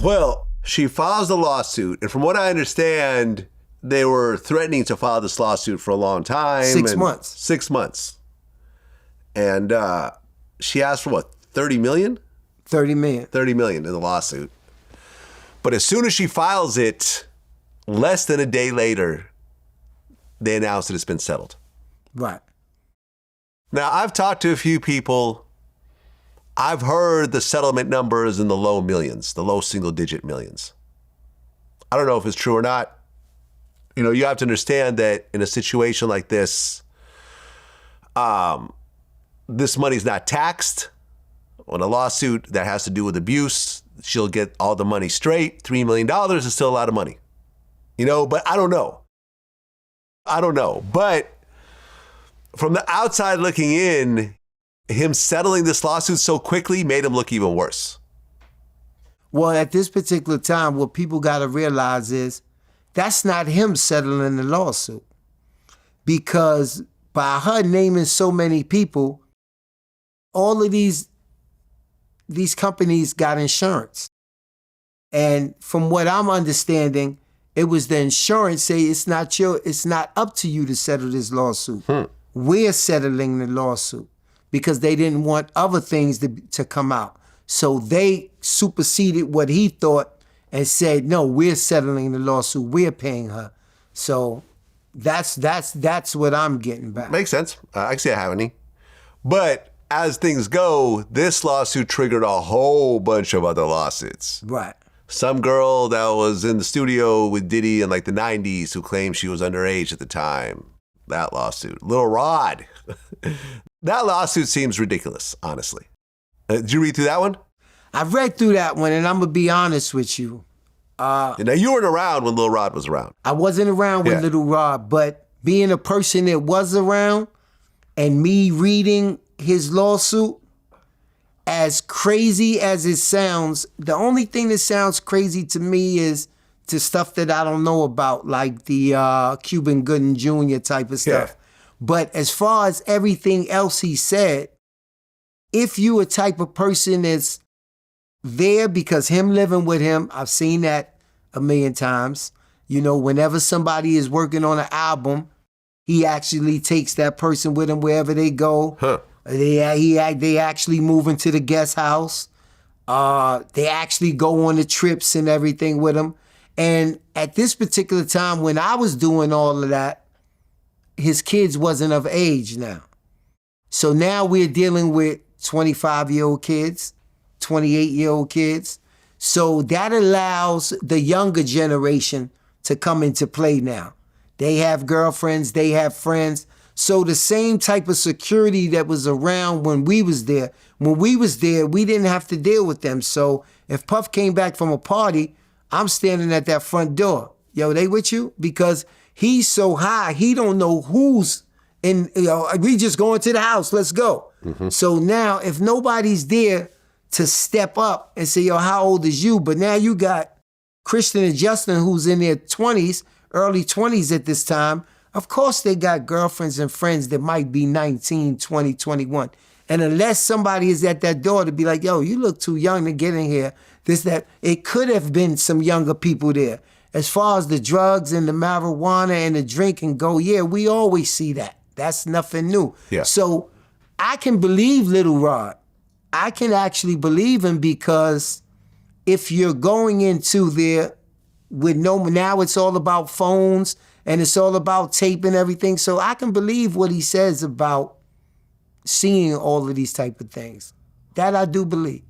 Well, she files a lawsuit, and from what I understand, they were threatening to file this lawsuit for a long time. 6 months. 6 months. And she asked for what, 30 million? 30 million. 30 million in the lawsuit. But as soon as she files it, less than a day later, they announce that it's been settled. Right. Now, I've talked to a few people. I've heard the settlement numbers in the low millions, the low single-digit millions. I don't know if it's true or not. You know, you have to understand that in a situation like this, this money's not taxed. On a lawsuit that has to do with abuse, she'll get all the money straight. $3 million is still a lot of money. You know, but I don't know. But from the outside looking in, him settling this lawsuit so quickly made him look even worse. Well, at this particular time, what people got to realize is that's not him settling the lawsuit. Because by her naming so many people, all of these companies got insurance. And from what I'm understanding, it was the insurance say it's not up to you to settle this lawsuit. We're settling the lawsuit because they didn't want other things to come out. So they superseded what he thought and said, no, we're settling the lawsuit. We're paying her. So that's what I'm getting back. Makes sense. I can see it happening. But as things go, this lawsuit triggered a whole bunch of other lawsuits. Right. Some girl that was in the studio with Diddy in like the 90s who claimed she was underage at the time. That lawsuit. Lil Rod. That lawsuit seems ridiculous, honestly. Did you read through that one? I read through that one, and I'm going to be honest with you. Now, you weren't around when Lil Rod was around. I wasn't around with Lil Rod, but being a person that was around and me reading his lawsuit, as crazy as it sounds, the only thing that sounds crazy to me is the stuff that I don't know about, like the Cuban Gooding Jr. type of stuff. Yeah. But as far as everything else he said, if you a type of person that's there because him living with him, I've seen that a million times. You know, whenever somebody is working on an album, he actually takes that person with him wherever they go. Huh. They actually move into the guest house. They actually go on the trips and everything with him. And at this particular time, when I was doing all of that, his kids wasn't of age now. So now we're dealing with 25-year-old kids, 28-year-old kids. So that allows the younger generation to come into play now. They have girlfriends, they have friends. So the same type of security that was around when we was there, we didn't have to deal with them. So if Puff came back from a party, I'm standing at that front door. Yo, they with you? Because he's so high, he don't know who's in, we just going to the house, let's go. Mm-hmm. So now if nobody's there to step up and say, yo, how old is you? But now you got Christian and Justin who's in their 20s, early 20s at this time. Of course they got girlfriends and friends that might be 19, 20, 21. And unless somebody is at that door to be like, yo, you look too young to get in here, this, that, it could have been some younger people there. As far as the drugs and the marijuana and the drinking go, yeah, we always see that. That's nothing new. Yeah. So I can believe Lil Rod. I can actually believe him because if you're going into there with now it's all about phones and it's all about tape and everything. So I can believe what he says about seeing all of these type of things. That I do believe.